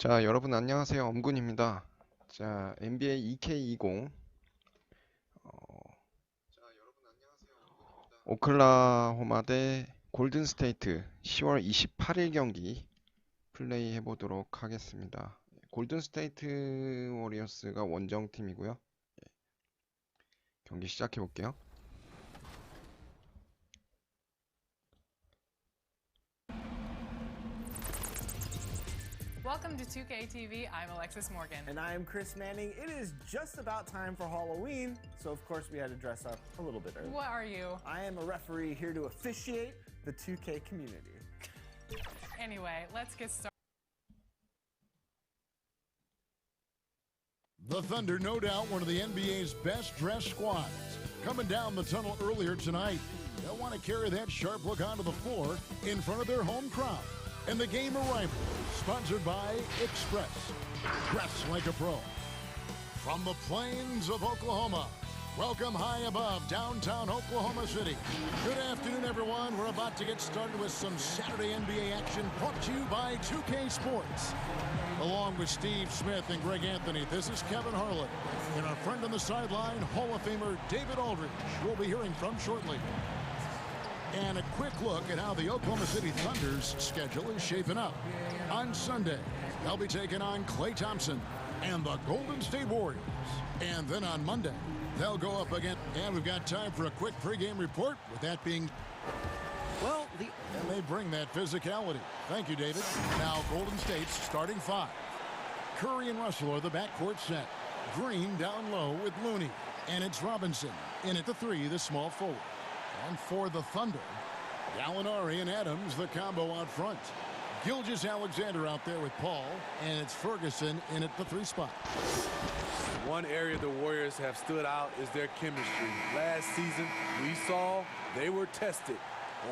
자, 여러분 안녕하세요. 엄군입니다. 자, NBA 2K20 오클라호마 대 골든스테이트 10월 28일 경기 플레이 해보도록 하겠습니다. 골든스테이트 워리어스가 원정팀이고요. 경기 시작해볼게요. Welcome to 2K20. I'm Alexis Morgan. And I am Chris Manning. It is just about time for Halloween, so of course we had to dress up a little bit early. What are you? I am a referee here to officiate the 2K community. Anyway, let's get started. The Thunder, no doubt, one of the NBA's best-dressed squads. Coming down the tunnel earlier tonight, they'll want to carry that sharp look onto the floor in front of their home crowd. And the game arrival, sponsored by Express. Dress like a pro. From the plains of Oklahoma, welcome high above downtown Oklahoma City. Good afternoon, everyone. We're about to get started with some Saturday NBA action brought to you by 2K Sports. Along with Steve Smith and Greg Anthony, this is Kevin Harlan. And our friend on the sideline, Hall of Famer David Aldridge, we'll be hearing from shortly. And a quick look at how the Oklahoma City Thunder's schedule is shaping up. On Sunday, they'll be taking on Klay Thompson and the Golden State Warriors. And then on Monday, they'll go up again. And we've got time for a quick pregame report. With that being, well, and they bring that physicality. Thank you, David. Now, Golden State's starting five. Curry and Russell are the backcourt set. Green down low with Looney. And it's Robinson in at the three, the small forward. And for the Thunder, Gallinari and Adams, the combo out front. Gilgeous-Alexander out there with Paul, and it's Ferguson in at the three spot. One area the Warriors have stood out is their chemistry. Last season, we saw they were tested.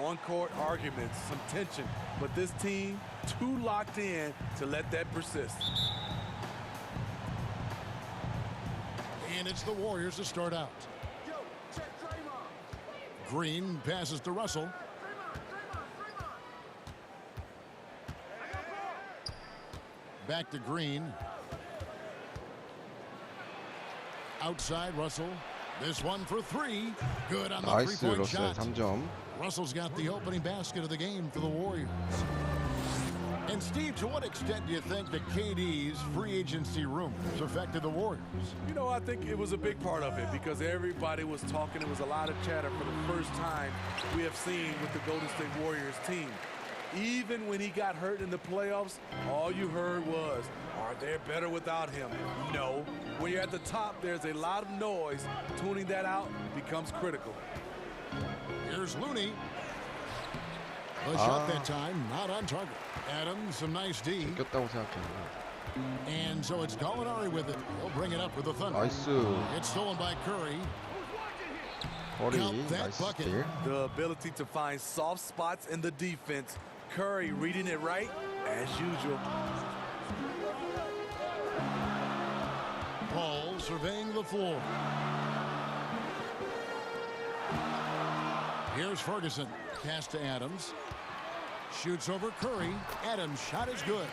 On-court arguments, some tension, but this team too locked in to let that persist. And it's the Warriors to start out. Green passes to Russell. Back to Green. Outside Russell. This one for three. Good on the 나이스 three-point 로스 shot. 3점. Russell's got the opening basket of the game for the Warriors. And Steve, to what extent do you think that KD's free agency rumors affected the Warriors? You know, I think it was a big part of it because everybody was talking. It was a lot of chatter for the first time we have seen with the Golden State Warriors team. Even when he got hurt in the playoffs, all you heard was, are they better without him? No. When you're at the top, there's a lot of noise. Tuning that out becomes critical. Here's Looney. The shot that time, not on target. Adams, some nice D. 이겼다고 생각했는데. And so it's Gallinari with it. He'll bring it up with the Thunder. 나이스. It's stolen by Curry. 거리 Count that 나이스 bucket. 스틸. The ability to find soft spots in the defense. Curry reading it right, as usual. Paul surveying the floor. Here's Ferguson. Pass to Adams. Shoots over Curry. Adams' shot is good.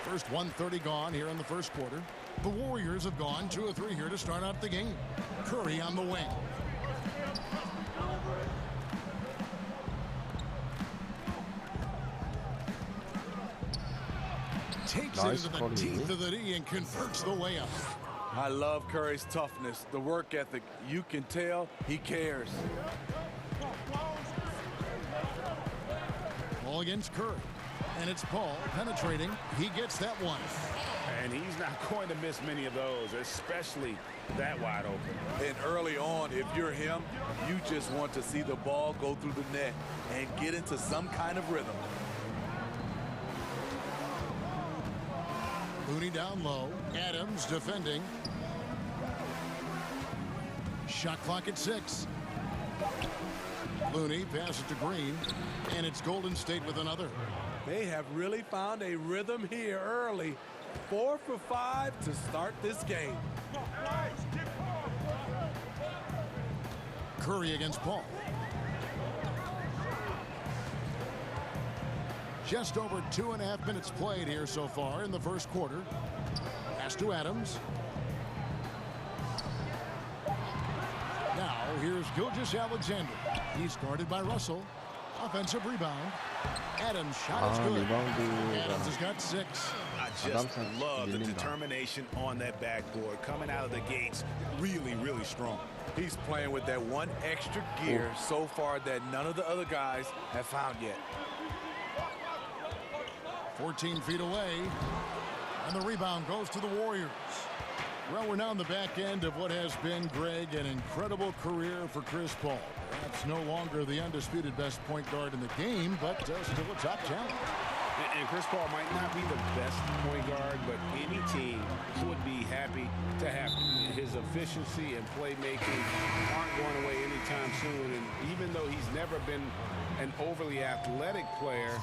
First 1:30 gone here in the first quarter. The Warriors have gone 2 of 3 here to start out the game. Curry on the wing. Takes it Nice into the Curry. teeth of the D and converts the layup. I love Curry's toughness, the work ethic. You can tell he cares. Ball against Curry. And it's Paul penetrating. He gets that one. And he's not going to miss many of those, especially that wide open. And early on, if you're him, you just want to see the ball go through the net and get into some kind of rhythm. Looney down low. Adams defending. Shot clock at 6. Looney passes to Green. And it's Golden State with another. They have really found a rhythm here early. 4 for 5 to start this game. Curry against Paul. Just over 2.5 minutes played here so far in the first quarter. Pass to Adams. Now here's Gilgeous-Alexander. He's guarded by Russell. Offensive rebound. Adams' shot is good. Adams has got 6. I just 아담스 love the 밀린다. determination on that backboard. Coming out of the gates really, really strong. He's playing with that one extra gear so far that none of the other guys have found yet. 14 feet away. And the rebound goes to the Warriors. Well, we're now in the back end of what has been, Greg, an incredible career for Chris Paul. Perhaps no longer the undisputed best point guard in the game, but still a top talent. And Chris Paul might not be the best point guard, but any team would be happy to have him. His efficiency and playmaking aren't going away anytime soon. And even though he's never been an overly athletic player,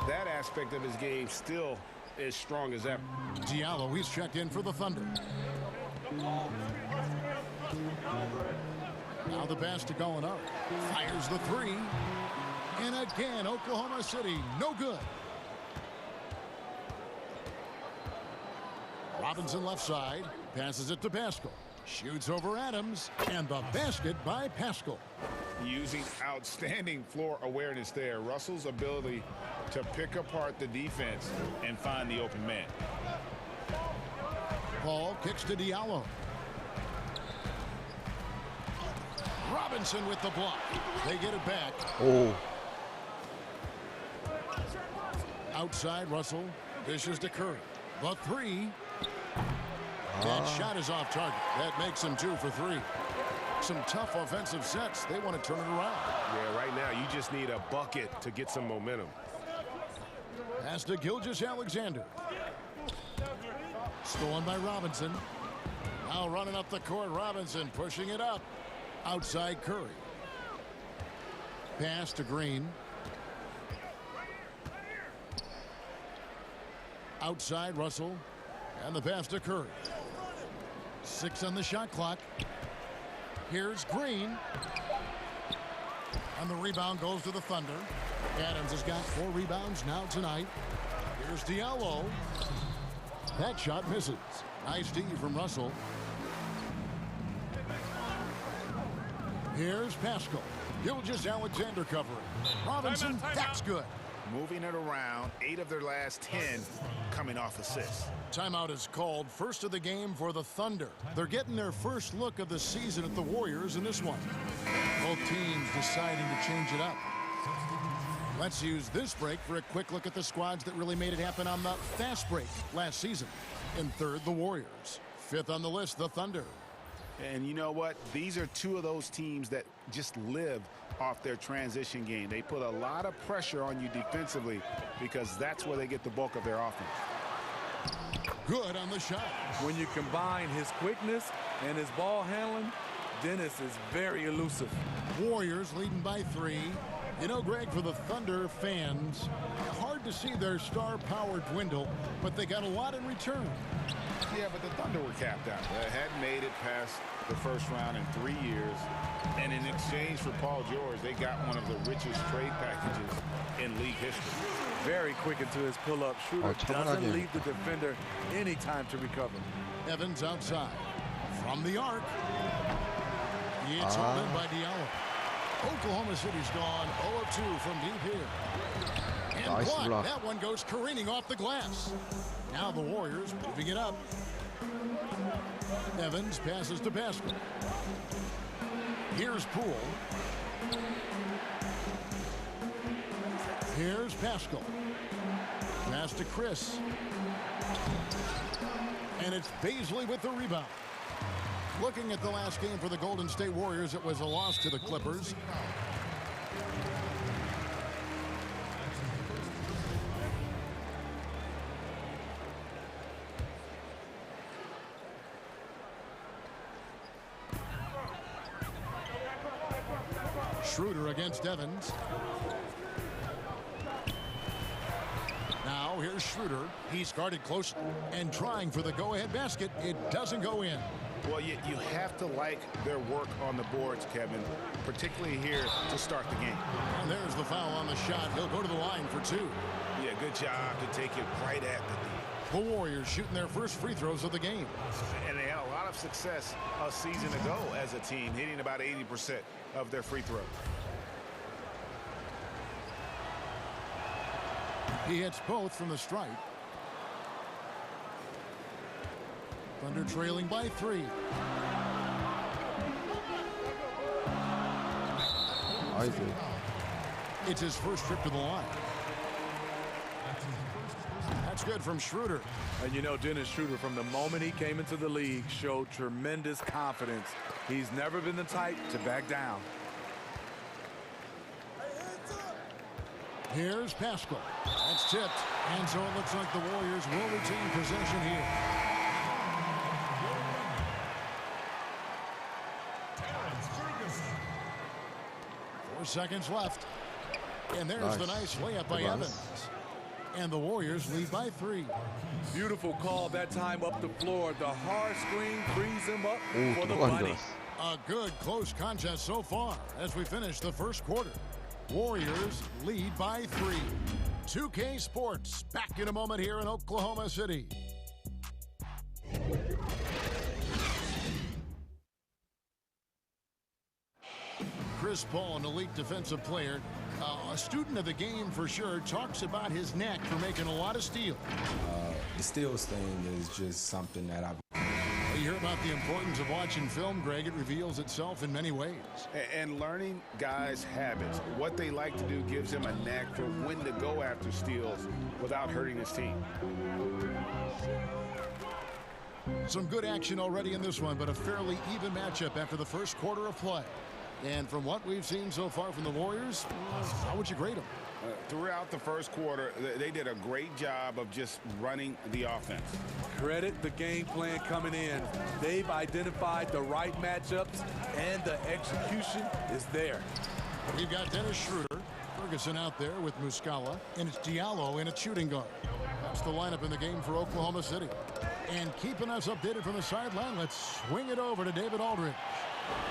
that aspect of his game still is strong as ever. Diallo, he's checked in for the Thunder. Now the basket going up. Fires the 3. And again, Oklahoma City, no good. Robinson left side. Passes it to Pascal. Shoots over Adams. And the basket by Pascal. Using outstanding floor awareness there. Russell's ability to pick apart the defense and find the open man. Paul kicks to Diallo. Robinson with the block. They get it back. 오. Outside Russell. Dishes to Curry. The 3. That shot is off target. That makes him 2 for 3. Some tough offensive sets. They want to turn it around. Yeah, right now you just need a bucket to get some momentum. Pass to Gilgeous-Alexander. Stolen by Robinson. Now running up the court. Robinson pushing it up. Outside Curry. Pass to Green. Outside Russell. And the pass to Curry. 6 on the shot clock. Here's Green. And the rebound goes to the Thunder. Adams has got 4 rebounds now tonight. Here's Diallo. That shot misses. Nice D from Russell. Here's Pascal. Gilgeous-Alexander covering. Robinson, that's good. Moving it around, 8 of their last 10 coming off assists. Timeout is called. First of the game for the Thunder. They're getting their first look of the season at the Warriors in this one. Both teams deciding to change it up. Let's use this break for a quick look at the squads that really made it happen on the fast break last season. In third, the Warriors. Fifth on the list, the Thunder. And you know what? These are 2 of those teams that just live off their transition game. They put a lot of pressure on you defensively because that's where they get the bulk of their offense. Good on the shot. When you combine his quickness and his ball handling, Dennis is very elusive. Warriors leading by 3. You know, Greg, for the Thunder fans, hard to see their star power dwindle, but they got a lot in return. Yeah, but the Thunder were capped out. They hadn't made it past the first round in 3 years. And in exchange for Paul George, they got one of the richest trade packages in league history. Very quick into his pull-up. Shooter doesn't 차분하게. leave the defender any time to recover. Evans outside. From the arc. It's hauled in by Diallo. Oklahoma City's gone 0-2 from deep here. And Nice blocked. block. That one goes careening off the glass. Now the Warriors moving it up. Evans passes to Pascal. Here's Poole. Here's Pascal. Pass to Chris. And it's Baisley with the rebound. Looking at the last game for the Golden State Warriors, it was a loss to the Clippers. Schroeder against Evans. Now here's Schroeder. He's guarded close and trying for the go-ahead basket. It doesn't go in. Well, you have to like their work on the boards, Kevin, particularly here to start the game. And there's the foul on the shot. He'll go to the line for 2. Yeah, good job to take it right at the knee. The Warriors shooting their first free throws of the game. And they had a lot of success a season ago as a team, hitting about 80% of their free throws. He hits both from the stripe. Thunder trailing by 3. 아이고. It's his first trip to the line. That's good from Schroeder. And you know, Dennis Schroeder, from the moment he came into the league, showed tremendous confidence. He's never been the type to back down. Here's Pascal. That's tipped. And so it looks like the Warriors will retain possession here. 4 seconds left. And there's the nice layup by Evans. And the Warriors lead by 3. Beautiful call that time up the floor. The hard screen frees him up 오, for the 누가 안 money. 들어왔어. A good close contest so far as we finish the first quarter. Warriors lead by 3. 2K Sports back in a moment here in Oklahoma City. Chris Paul, an elite defensive player, a student of the game for sure, talks about his knack for making a lot of steals. The steals thing is just something that I've. You hear about the importance of watching film, Greg. It reveals itself in many ways. And learning guys' habits, what they like to do, gives him a knack for when to go after steals without hurting his team. Some good action already in this one, but a fairly even matchup after the first quarter of play. And from what we've seen so far from the Warriors, how would you grade them? Throughout the first quarter, they did a great job of just running the offense. Credit the game plan coming in. They've identified the right matchups, and the execution is there. We've got Dennis Schroeder, Ferguson out there with Muscala, and it's Diallo in a shooting guard. That's the lineup in the game for Oklahoma City. And keeping us updated from the sideline, let's swing it over to David Aldridge.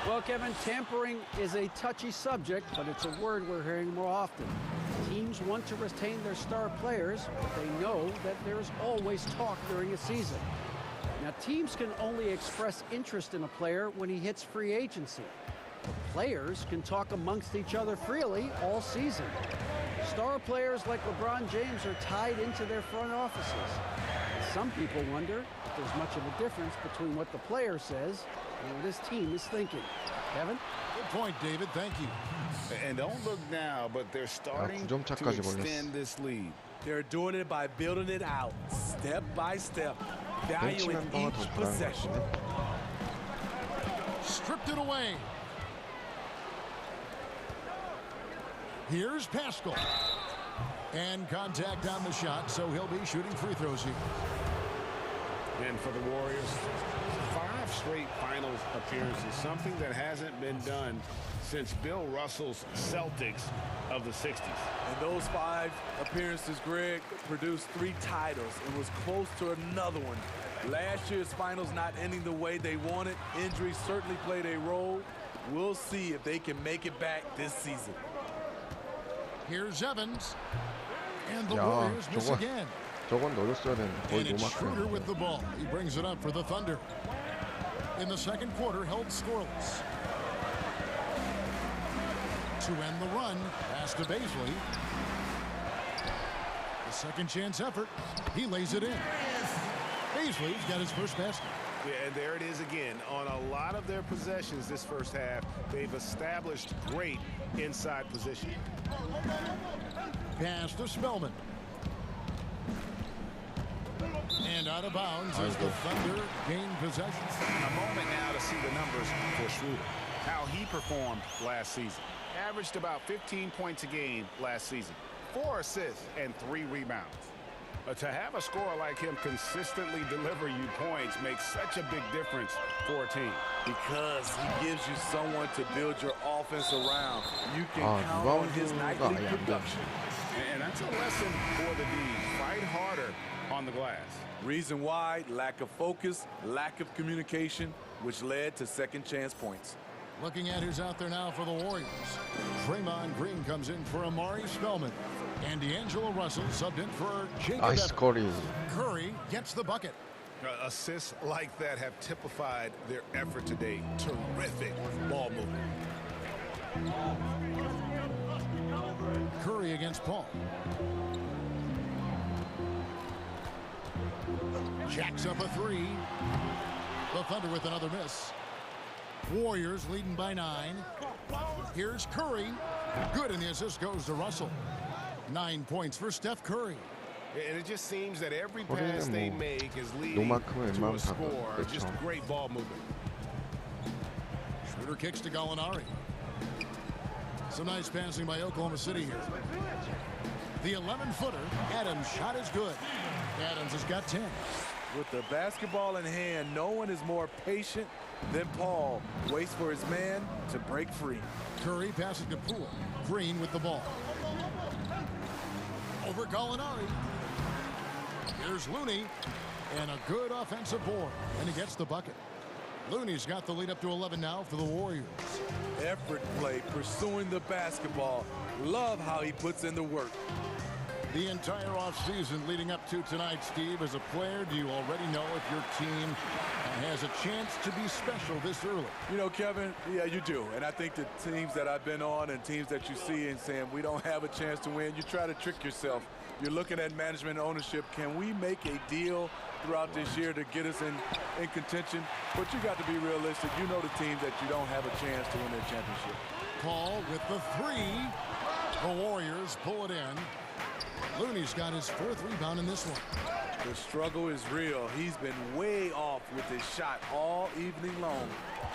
Well, Kevin, tampering is a touchy subject, but it's a word we're hearing more often. Teams want to retain their star players, but they know that there is always talk during a season. Now, teams can only express interest in a player when he hits free agency. But players can talk amongst each other freely all season. Star players like LeBron James are tied into their front offices. Some people wonder if there's much of a difference between what the player says and what his team is thinking. Kevin? Good point, David. Thank you. And don't look now, but they're starting 9점 to 차까지 extend this lead. They're doing it by building it out, step by step, valuing 벤치 멤버가 더 each 잘하는 것 possession. 같은데? Stripped it away. Here's Pascal. And contact on the shot, so he'll be shooting free throws here. And for the Warriors, 5 straight finals appearances, something that hasn't been done since Bill Russell's Celtics of the 60s. And those 5 appearances, Greg, produced 3 titles and was close to another one. Last year's finals not ending the way they wanted. Injuries certainly played a role. We'll see if they can make it back this season. Here's Evans. And the 야, Warriors miss 저건, again. 저건 노렸어야 되는데 거의 And it's Schroeder 노마크였는데. with the ball. He brings it up for the Thunder. In the second quarter, held scoreless. To end the run, pass to Baisley. The second chance effort. He lays it in. Baisley's got his first basket. Yeah, and there it is again. On a lot of their possessions this first half, they've established great inside position. Pass to Spellman. And out of bounds as the Thunder gain possession. A moment now to see the numbers for Schroeder. How he performed last season. Averaged about 15 points a game last season. 4 assists and 3 rebounds. To have a scorer like him consistently deliver you points makes such a big difference for a team. Because he gives you someone to build your offense around. You can count on his 리바운드가 nightly 아예 안 돼. production. And that's a lesson for the D's. Fight harder on the glass. Reason why: lack of focus, lack of communication. which led to second chance points. Looking at who's out there now for the Warriors. Draymond Green comes in for Amari Spellman. And D'Angelo Russell subbed in for Jacob 나이스 Evans. 거리. Curry gets the bucket. Assists like that have typified their effort today. Terrific ball movement. Curry against Paul. Jacks up a three. The Thunder with another miss. Warriors leading by 9. Here's Curry. Good, and the assist goes to Russell. 9 points for Steph Curry. And it just seems that every pass they make is leading 요만큼은 to a 웬만하면 score. 그렇죠. Just great ball movement. Schroeder kicks to Gallinari. Some nice passing by Oklahoma City here. The 11-footer, Adams' shot is good. Adams has got 10. With the basketball in hand, no one is more patient than Paul. Waits for his man to break free. Curry passing to Poole. Green with the ball. Over Gallinari. Here's Looney. And a good offensive board. And he gets the bucket. Looney's got the lead up to 11 now for the Warriors. Effort play, pursuing the basketball. Love how he puts in the work. The entire offseason leading up to tonight, Steve, as a player, do you already know if your team has a chance to be special this early? You know, Kevin, yeah, you do. And I think the teams that I've been on and teams that you see and saying we don't have a chance to win, you try to trick yourself. You're looking at management and ownership. Can we make a deal throughout this year to get us in contention? But you got to be realistic. You know the teams that you don't have a chance to win their championship. Paul with the three. The Warriors pull it in. Looney's got his 4th rebound in this one. The struggle is real. He's been way off with his shot all evening long.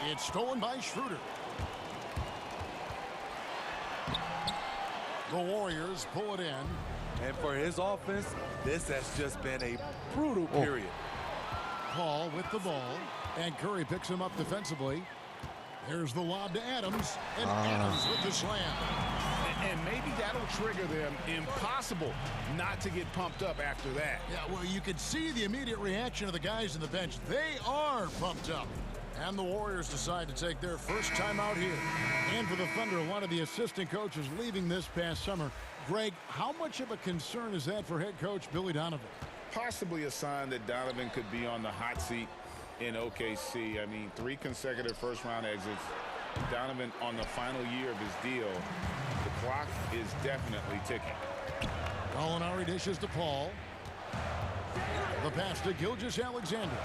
It's stolen by Schroeder. The Warriors pull it in. And for his offense, this has just been a brutal period. Paul with the ball. And Curry picks him up defensively. Here's the lob to Adams. And Adams with the slam. And maybe that'll trigger them. Impossible not to get pumped up after that. Yeah, well, you could see the immediate reaction of the guys on the bench. They are pumped up. And the Warriors decide to take their first time out here. And for the Thunder, one of the assistant coaches leaving this past summer. Greg, how much of a concern is that for head coach Billy Donovan? Possibly a sign that Donovan could be on the hot seat in OKC. I mean, 3 consecutive first-round exits. Donovan on the final year of his deal. The clock is definitely ticking. Gallinari dishes to Paul. The pass to Gilgeous-Alexander.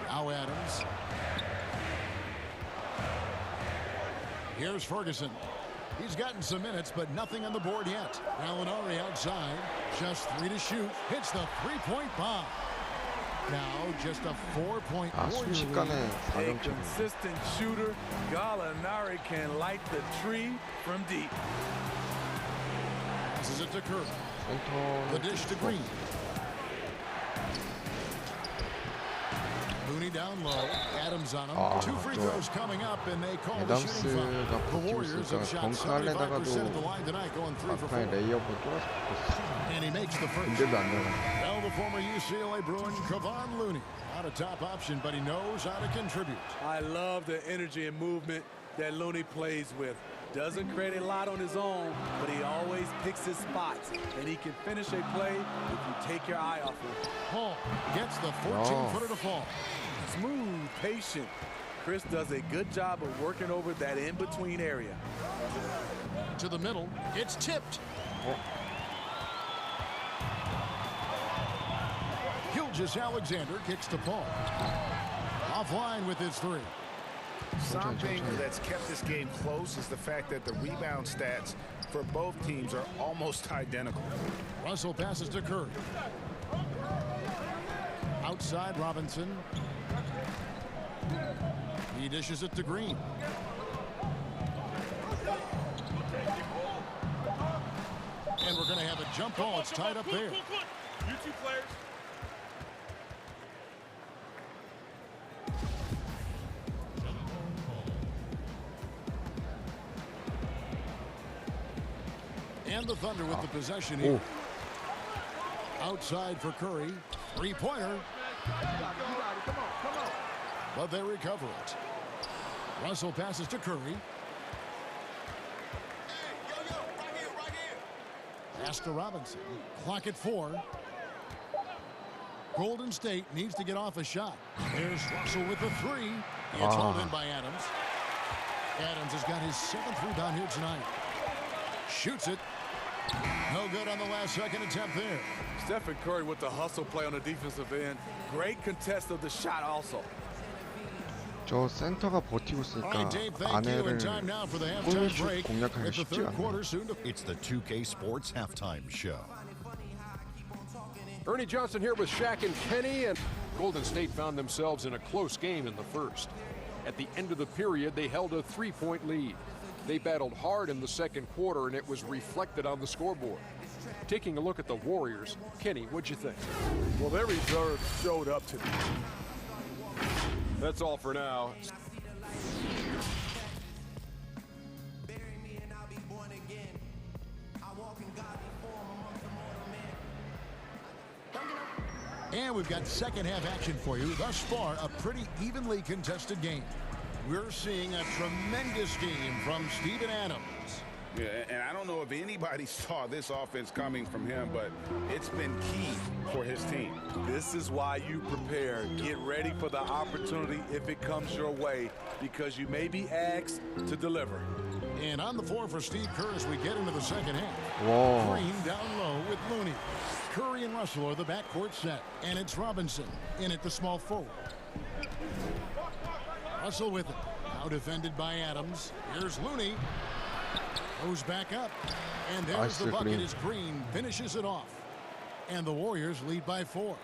Now Adams. Here's Ferguson. He's gotten some minutes, but nothing on the board yet. Gallinari outside. Just 3 to shoot. Hits the 3-point bomb. Now just a 4-point 순식간에 A 4점 차. consistent shooter, Gallinari can light the tree from deep. Passes it to Curry. 센터는 The dish to Green. Looney down low. Adams on him. 2 free throws coming up, and they call the shooting foul. 애담스가 The 버티고 Warriors 있으니까 have shot 덩크하려다가도 75% at the line tonight, going 3 for 4. 막판에 레이업을 뚫어서 붙었어. And he makes the first. 근데도 안 들어가. Well, the former UCLA Bruin, Kevon Looney. Not a top option, but he knows how to contribute. I love the energy and movement that Looney plays with. Doesn't create a lot on his own, but he always picks his spots, and he can finish a play if you take your eye off him. Paul gets the 14-footer to fall. Smooth, patient. Chris does a good job of working over that in-between area. To the middle. It's tipped. Gilgeous-Alexander kicks to Paul. Offline with his 3. Something that's kept this game close is the fact that the rebound stats for both teams are almost identical. Russell passes to Curry. Outside Robinson. He dishes it to Green. And we're going to have a jump ball. It's tied up there. You 2 players. And the Thunder with the possession here. Outside for Curry. 3-pointer. but they recover it. Russell passes to Curry. Pass to Robinson. Clock at 4. Golden State needs to get off a shot. There's Russell with the 3. It's hauled in by Adams. Adams has got his 7th rebound here tonight. Shoots it. No good on the last second attempt there. Stephen Curry with the hustle play on the defensive end. Great contest of the shot also. 저 센터가 버티고 있으니까 All right, Dave, thank you. 안에를 And time now for the 골 halftime 슛 break. 공략하기 With the 쉽지 third 않아요. quarter soon to It's the 2K Sports Halftime Show. Ernie Johnson here with Shaq and Kenny, and Golden State found themselves in a close game in the first. At the end of the period, they held a 3-point lead. They battled hard in the second quarter, and it was reflected on the scoreboard. Taking a look at the Warriors, Kenny, what'd you think? Well, their reserve showed up today. That's all for now. And we've got second half action for you. Thus far, a pretty evenly contested game. We're seeing a tremendous game from Steven Adams. Yeah, and I don't know if anybody saw this offense coming from him, but it's been key for his team. This is why you prepare. Get ready for the opportunity if it comes your way, because you may be asked to deliver. And on the floor for Steve Kerr as we get into the second half. 와, Green down low with Looney. Curry and Russell are the backcourt set. And it's Robinson in at the small forward. Russell with it. Now defended by Adams. Here's Looney. Goes back up. And there's the bucket as Green finishes it off. And the Warriors lead by 4.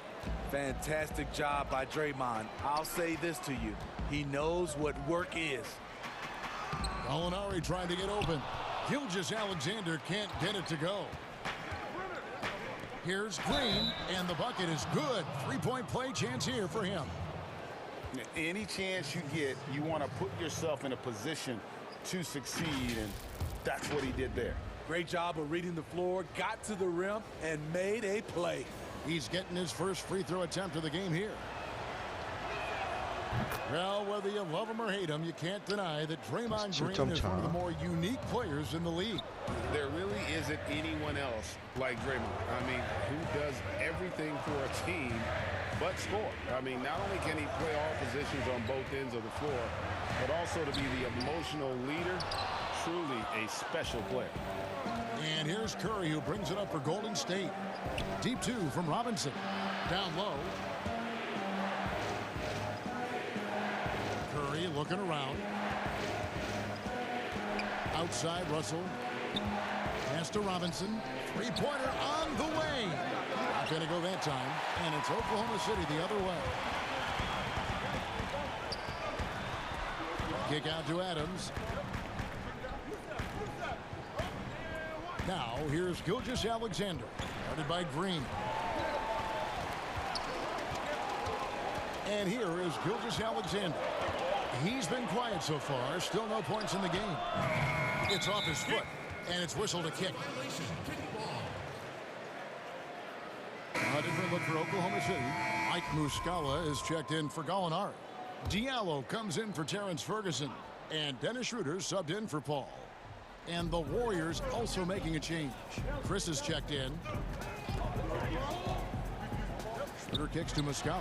Fantastic job by Draymond. I'll say this to you. He knows what work is. Gallinari trying to get open. Gilgeous-Alexander can't get it to go. Here's Green, and the bucket is good. 3-point play chance here for him. Any chance you get, you want to put yourself in a position to succeed, and that's what he did there. Great job of reading the floor, got to the rim, and made a play. He's getting his first free throw attempt of the game here. Well, whether you love him or hate him, you can't deny that Draymond Green is one of the more unique players in the league. There really isn't anyone else like Draymond. I mean, who does everything for a team but score. I mean, not only can he play all positions on both ends of the floor, but also to be the emotional leader. Truly a special player. And here's Curry, who brings it up for Golden State. Deep 2 from Robinson. Down low. Curry looking around. Outside, Russell. Pass to Robinson. Three-pointer on the way. Not going to go that time. And it's Oklahoma City the other way. Kick out to Adams. Now, here's Gilgeous-Alexander, guarded by Green. And here is Gilgeous-Alexander. He's been quiet so far. Still no points in the game. It's off his foot, and it's whistled a kick. A different look for Oklahoma City. Mike Muscala is checked in for Gallinari. Diallo comes in for Terrence Ferguson. And Dennis Schroeder subbed in for Paul. And the Warriors also making a change. Chris is checked in. Schroeder kicks to Muscala.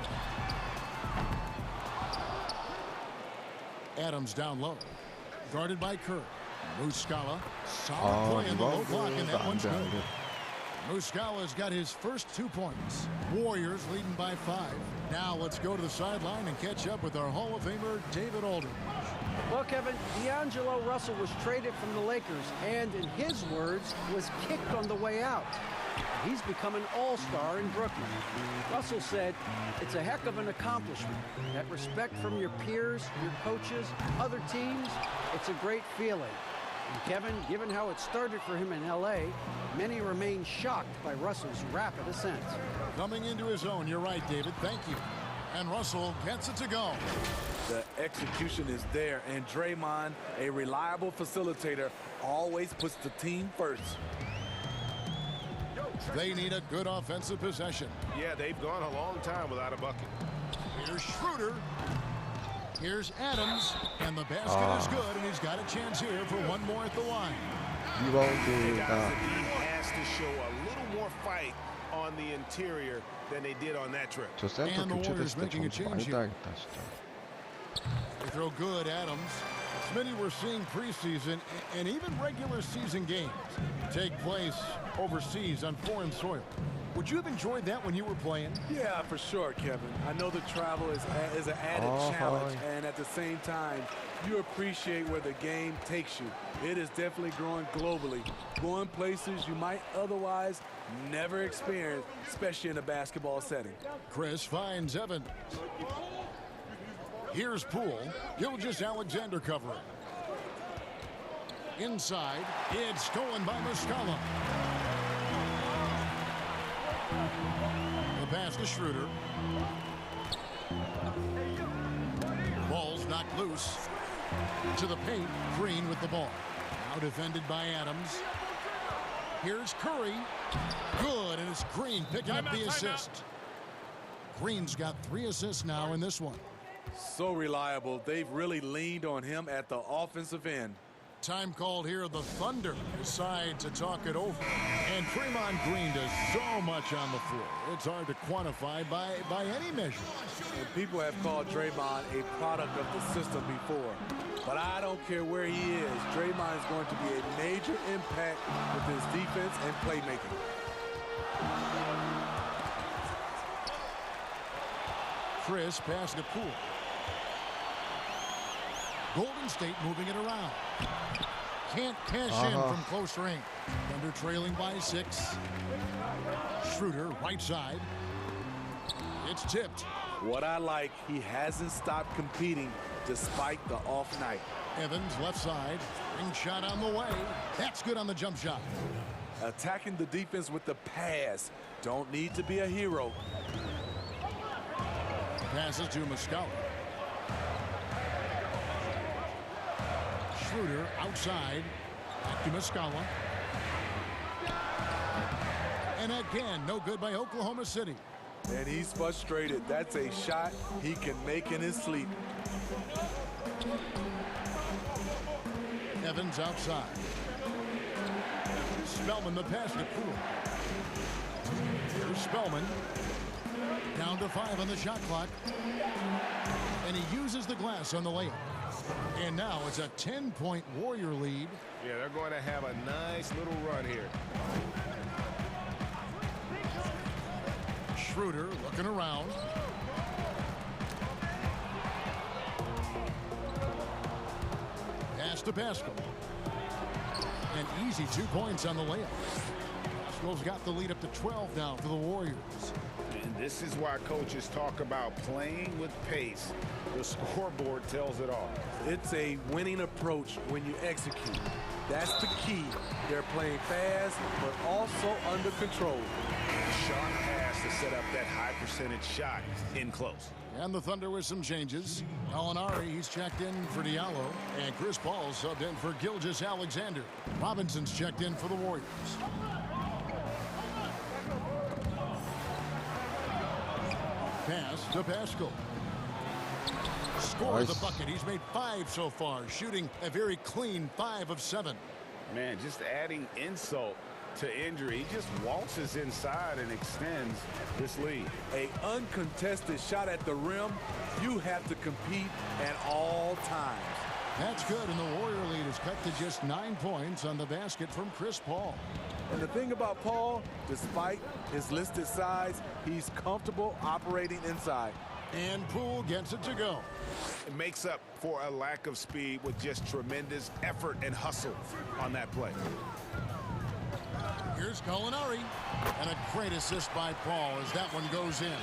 Adams down low. Guarded by Kerr. Muscala. Solid play in the low block, and that one's good. Muscala's got his first 2 points. Warriors leading by 5. Now let's go to the sideline and catch up with our Hall of Famer, David Aldridge. Well, Kevin, D'Angelo Russell was traded from the Lakers and, in his words, was kicked on the way out. He's become an all-star in Brooklyn. Russell said, it's a heck of an accomplishment. That respect from your peers, your coaches, other teams, it's a great feeling. And Kevin, given how it started for him in L.A., many remain shocked by Russell's rapid ascent. Coming into his own, you're right, David. Thank you. And Russell gets it to go. The execution is there, and Draymond, a reliable facilitator, always puts the team first. They need a good offensive possession. Yeah, they've gone a long time without a bucket. Here's Schroeder. Here's Adams, and the basket is good, and he's got a chance here for one more at the line. 리바운드가 He has to show a little more fight on the interior than they did on that trip. 저 센터 And the Warriors 교체됐을 때 making a 점수 많이 change here. 따야겠다 진짜. They throw good, Adams. Smitty, we're seeing preseason and even regular season games take place overseas on foreign soil. Would you have enjoyed that when you were playing? Yeah, for sure, Kevin. I know the travel is an added challenge, and at the same time, you appreciate where the game takes you. It is definitely growing globally, going places you might otherwise never experience, especially in a basketball setting. Chris finds Evans. Here's Poole. Gilgeous-Alexander covering. Inside, it's stolen by Muscala. The pass to Schroeder. Ball's knocked loose. To the paint, Green with the ball. Now defended by Adams. Here's Curry. Good, and it's Green picking up the assist. Green's got 3 assists now in this one. So reliable. They've really leaned on him at the offensive end. Time called here. The Thunder decide to talk it over. And Draymond Green does so much on the floor. It's hard to quantify by any measure. And people have called Draymond a product of the system before. But I don't care where he is. Draymond is going to be a major impact with his defense and playmaking. Chris pass to Poole. Golden State moving it around. Can't cash in from close range. Thunder trailing by 6. Schroeder right side. It's tipped. What I like, he hasn't stopped competing despite the off night. Evans left side. Ring shot on the way. That's good on the jump shot. Attacking the defense with the pass. Don't need to be a hero. Passes to Muscala. Schroeder outside. Back to Muscala. And again, no good by Oklahoma City. And he's frustrated. That's a shot he can make in his sleep. Evans outside. Spellman the pass to Poole. Here's Spellman. Down to 5 on the shot clock. And he uses the glass on the layup. And now it's a 10-point Warrior lead. Yeah, they're going to have a nice little run here. Schroeder looking around. Pass to Pascal. An easy 2 points on the layup. Pascal's got the lead up to 12 now for the Warriors. And this is why coaches talk about playing with pace. The scoreboard tells it all. It's a winning approach when you execute. That's the key. They're playing fast, but also under control. Sharp pass to set up that high percentage shot in close. And the Thunder with some changes. Gallinari, he's checked in for Diallo. And Chris Paul subbed in for Gilgeous-Alexander. Robinson's checked in for the Warriors. Pass to Pascal. Scores the bucket. He's made 5 so far, shooting a very clean 5 of 7. Man, just adding insult to injury. He just waltzes inside and extends this lead. A uncontested shot at the rim, you have to compete at all times. That's good, and the Warrior lead is cut to just 9 points on the basket from Chris Paul. And the thing about Paul, despite his listed size, he's comfortable operating inside. And Poole gets it to go. It makes up for a lack of speed with just tremendous effort and hustle on that play. Here's Gallinari. And a great assist by Paul as that one goes in.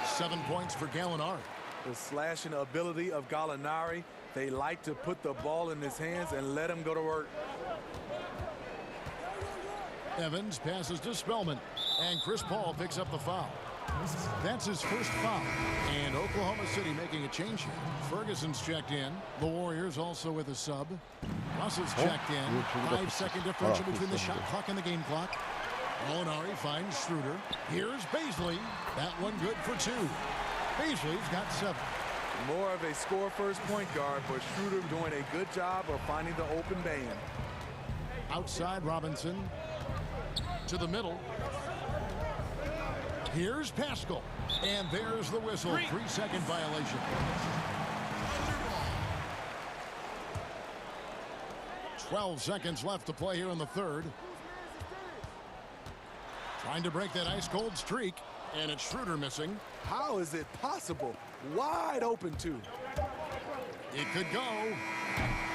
7 points for Gallinari. The slashing ability of Gallinari, they like to put the ball in his hands and let him go to work. Evans passes to Spellman. And Chris Paul picks up the foul. That's his first foul. And Oklahoma City making a change here. Ferguson's checked in. The Warriors also with a sub. Russell's checked in. 5-second differential between the shot clock and the game clock. Gallinari finds Schroeder. Here's Baisley. That one good for 2. Baisley's got 7. More of a score-first point guard, but Schroeder doing a good job of finding the open man. Outside Robinson to the middle. Here's Pascal. And there's the whistle. 3-second violation. "12 seconds left to play here in the third. Trying to break that ice-cold streak. And it's Schroeder missing. How is it possible? Wide open, too. It could go.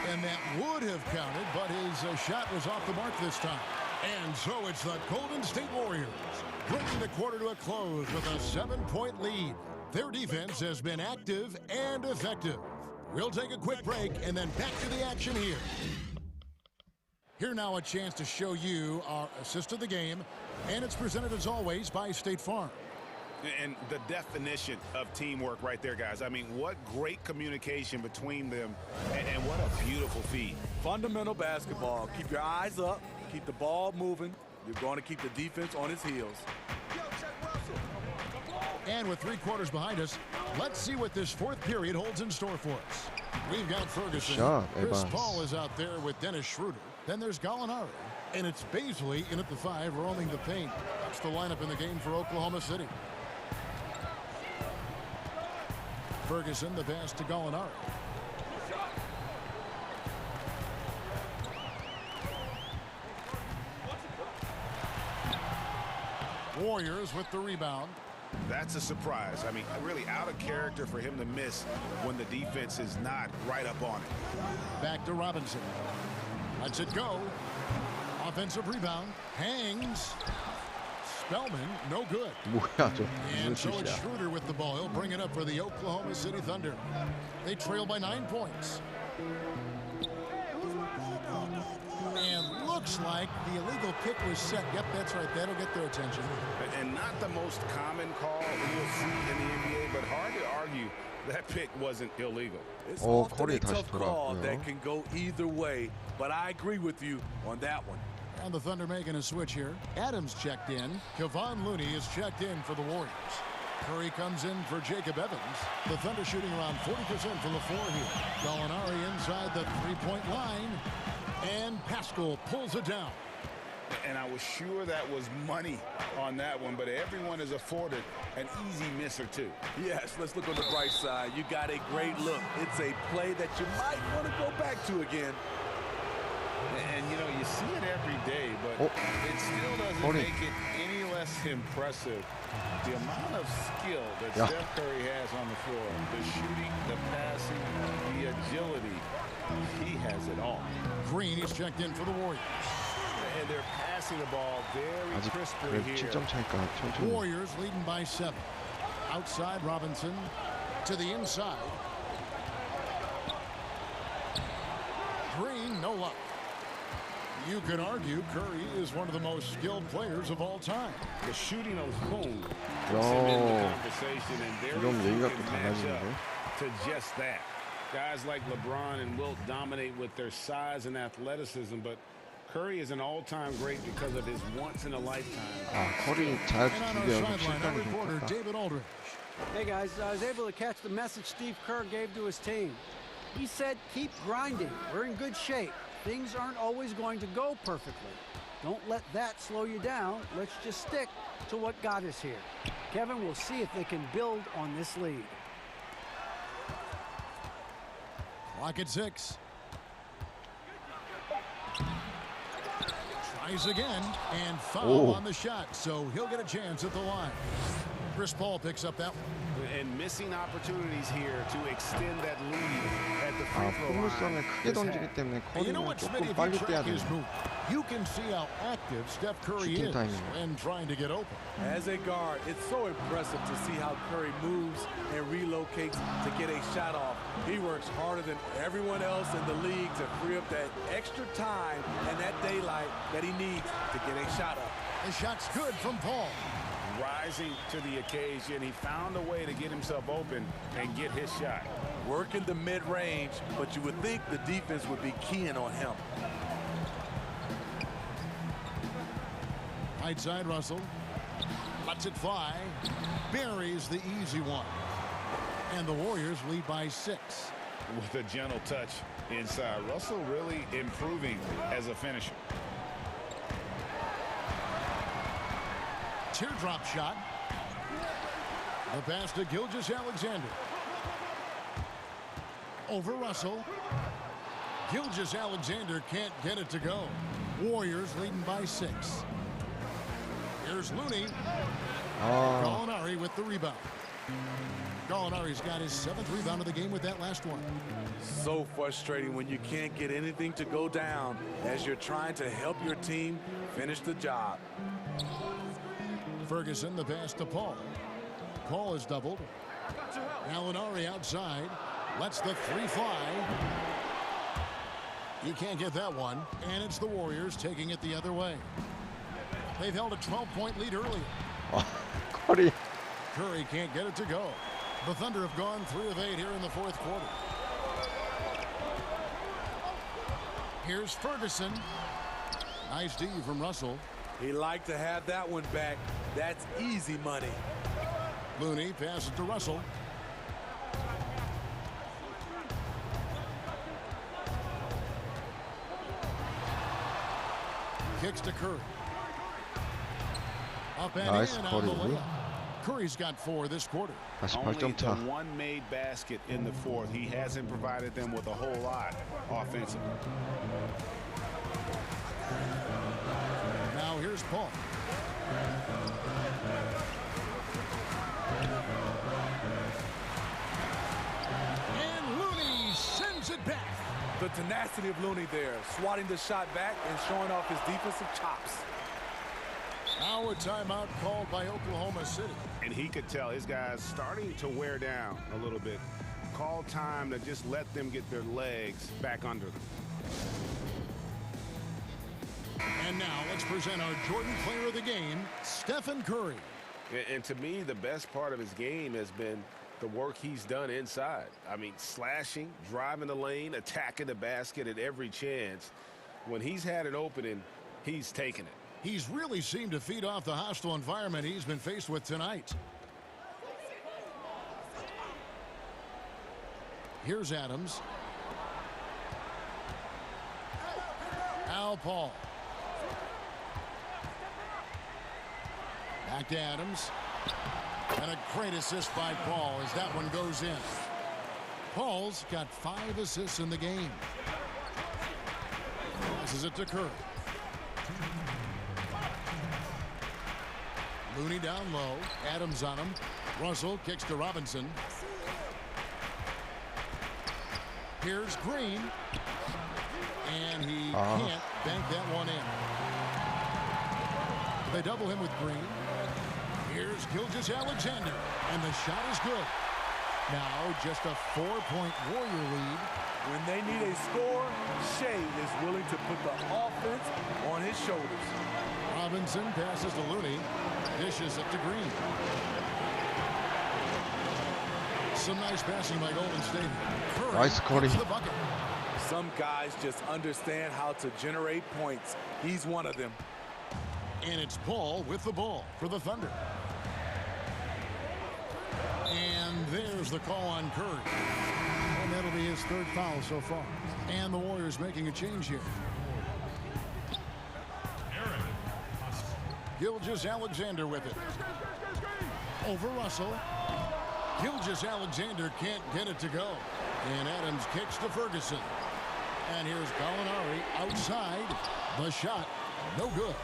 And that would have counted, but his shot was off the mark this time. And so it's the Golden State Warriors bringing the quarter to a close with a 7-point lead. Their defense has been active and effective. We'll take a quick break and then back to the action here. Here now a chance to show you our assist of the game, and it's presented as always by State Farm. And the definition of teamwork right there, guys. I mean, what great communication between them, and what a beautiful feed. Fundamental basketball. Keep your eyes up. Keep the ball moving. You're going to keep the defense on its heels. And with 3 quarters behind us, let's see what this fourth period holds in store for us. We've got Ferguson. Chris Paul is out there with Dennis Schroeder. Then there's Gallinari. And it's Baisley in at the 5, roaming the paint. That's the lineup in the game for Oklahoma City. Ferguson, the pass to Gallinari. Warriors with the rebound. That's a surprise. I mean, really out of character for him to miss when the defense is not right up on it. Back to Robinson. Lets it go. Offensive rebound. Hangs. Spellman, no good. And so it's Schroeder with the ball. He'll bring it up for the Oklahoma City Thunder. They trail by 9 points. And looks like the illegal kick was set. Yep, that's right. That'll get their attention. And not the most common call you'll see in the NBA, but hard to argue that pick wasn't illegal. It's often a tough call that can go either way, but I agree with you on that one. And the Thunder making a switch here. Adams checked in. Kevon Looney is checked in for the Warriors. Curry comes in for Jacob Evans. The Thunder shooting around 40% from the floor here. Gallinari inside the 3-point line. And Pascal pulls it down. And I was sure that was money on that one, but everyone is afforded an easy miss or two. Yes, let's look on the bright side. You got a great look. It's a play that you might want to go back to again. And, you know, you see it every day, but it still doesn't make it any less impressive. The amount of skill that Steph Curry has on the floor, the shooting, the passing, the agility, he has it all. Green is checked in for the Warriors. And they're passing the ball very crisply here. 7점 차니까 천천히. Warriors leading by 7. Outside Robinson to the inside. Green, no luck. You could argue Curry is one of the most skilled players of all time. The shooting alone puts him in the conversation, and they're match up to just that. Guys like LeBron and Wilt dominate with their size and athleticism, but Curry is an all-time great because of his once-in-a-lifetime. 커리 잘 준비하고 실감이 reporter 좋다. David Aldridge. Hey guys, I was able to catch the message Steve Kerr gave to his team. He said, keep grinding. We're in good shape. Things aren't always going to go perfectly. Don't let that slow you down. Let's just stick to what got us here. Kevin, we'll see if they can build on this lead. Clock at 6. Tries again and foul on the shot, so he'll get a chance at the line. Chris Paul picks up that one. And missing opportunities here to extend that lead at the free throw line. 포물선을 크게 던지기 때문에 커리는 조금 빨리 뛰어야 돼요. You can see how active Steph Curry is when trying to get open. As a guard, it's so impressive to see how Curry moves and relocates to get a shot off. He works harder than everyone else in the league to free up that extra time and that daylight that he needs to get a shot up. The shot's good from Paul. Rising to the occasion, he found a way to get himself open and get his shot. Working the mid-range, but you would think the defense would be keying on him. Right side, Russell lets it fly, buries the easy one, And the Warriors lead by 6. With a gentle touch inside. Russell really improving as a finisher. Teardrop shot. The pass to Gilgeous-Alexander. Over Russell. Gilgeous-Alexander can't get it to go. Warriors leading by 6. Here's Looney. Gallinari with the rebound. Gallinari's got his 7th rebound of the game with that last one. So frustrating when you can't get anything to go down as you're trying to help your team finish the job. Ferguson, the pass to Paul. Paul is doubled. Gallinari outside. Lets the 3 fly. He can't get that one. And it's the Warriors taking it the other way. They've held a 12-point lead earlier. Curry. Curry can't get it to go. The Thunder have gone 3 of 8 here in the 4th quarter. Here's Ferguson. Nice D from Russell. He liked to have that one back. That's easy money. Looney passes to Russell. Kicks to Curry. Up and Nice, in on Curry. the layup. Curry's got 4 this quarter. 다시 Only 8점 the 차. one made basket in the 4th. He hasn't provided them with a whole lot offensively. Now here's Paul. And Looney sends it back. The tenacity of Looney there, swatting the shot back and showing off his defensive chops. Now a timeout called by Oklahoma City. And he could tell his guys starting to wear down a little bit. Call time to just let them get their legs back under them. And now let's present our Jordan Player of the Game, Stephen Curry. And to me, the best part of his game has been the work he's done inside. I mean, slashing, driving the lane, attacking the basket at every chance. When he's had an opening, he's taken it. He's really seemed to feed off the hostile environment he's been faced with tonight. Here's Adams. Al Paul. Back to Adams. And a great assist by Paul as that one goes in. Paul's got 5 assists in the game. Passes it to Curry. Looney down low. Adams on him. Russell kicks to Robinson. Here's Green. And he can't bank that one in. They double him with Green. Here's Gilgeous-Alexander. And the shot is good. Now just a 4-point Warrior lead. When they need a score, Shea is willing to put the offense on his shoulders. Robinson passes to Looney. Dishes it to Green. Some nice passing by Golden State. Curry Nice, Curry. gets the bucket. Some guys just understand how to generate points. He's one of them. And it's Paul with the ball for the Thunder. And there's the call on Curry. And that'll be his 3rd foul so far. And the Warriors making a change here. Gilgeous-Alexander with it. Over Russell. Gilgeous-Alexander can't get it to go. And Adams kicks to Ferguson. And here's Gallinari outside. The shot, no good.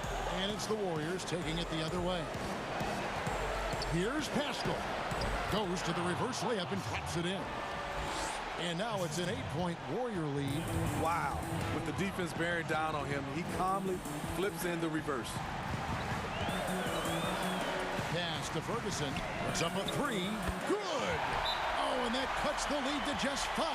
And it's the Warriors taking it the other way. Here's Pascal. Goes to the reverse layup and claps it in. And now it's an 8-point Warrior lead. Wow. With the defense bearing down on him, he calmly flips in the reverse. Pass to Ferguson. It's up a 3. Good. Oh, and that cuts the lead to just 5.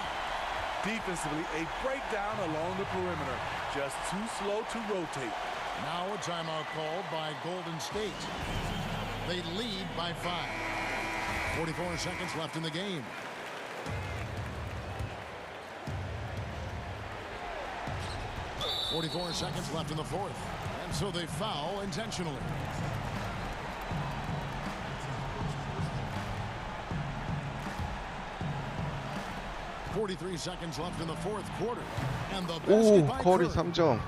Defensively, a breakdown along the perimeter. Just too slow to rotate. Now a timeout called by Golden State. They lead by 5. 44 seconds left in the game. .44 seconds left in the 4th. And so they foul intentionally. 43 seconds left in the fourth quarter. And the 오, basket by 커리 Curry. 3점.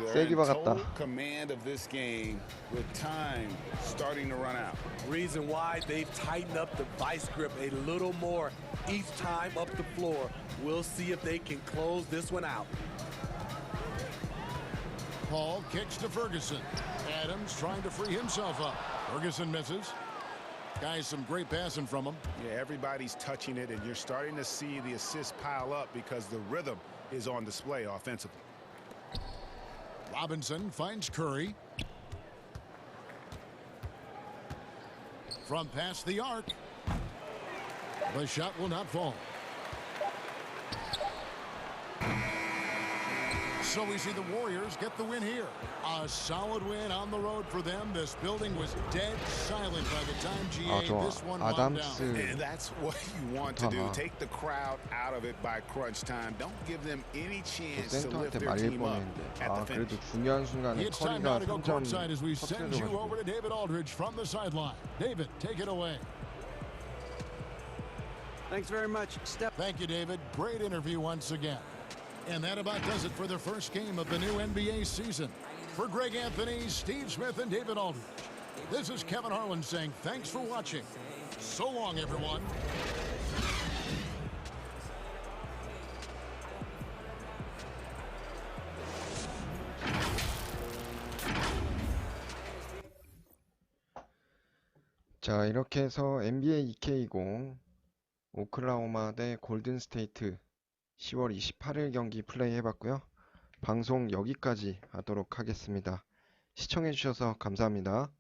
They're 세게 in 박았다. total command of this game with time starting to run out. Reason why they've tightened up the vice grip a little more each time up the floor. We'll see if they can close this one out. Paul kicks to Ferguson. Adams trying to free himself up. Ferguson misses. Guys, some great passing from him. Yeah, everybody's touching it, and you're starting to see the assists pile up because the rhythm is on display offensively. Robinson finds Curry. From past the arc. The shot will not fall. So we see the Warriors get the win here. A solid win on the road for them. This building was dead silent by the time 아, GA 좋아. this one wound down. And 아담스. that's what you want to do. 좋다. Take the crowd out of it by crunch time. Don't give them any chance to lift 센터한테 their 말릴 team up 뻔했는데. at 아, the finish. 그래도 중요한 순간에 It's time now 커리가 to go 3점 courtside as we send you over 터뜨려가지고. to David Aldridge from the sideline. David, take it away. Thanks very much, Steph. Thank you, David. Great interview once again. And that about does it for the first game of the new NBA season. For Greg Anthony, Steve Smith, and David Aldridge, this is Kevin Harlan saying thanks for watching. So long, everyone. 자, 이렇게 해서 NBA 2K20 오클라호마 대 골든스테이트 10월 28일 경기 플레이 해봤고요. 방송 여기까지 하도록 하겠습니다. 시청해주셔서 감사합니다.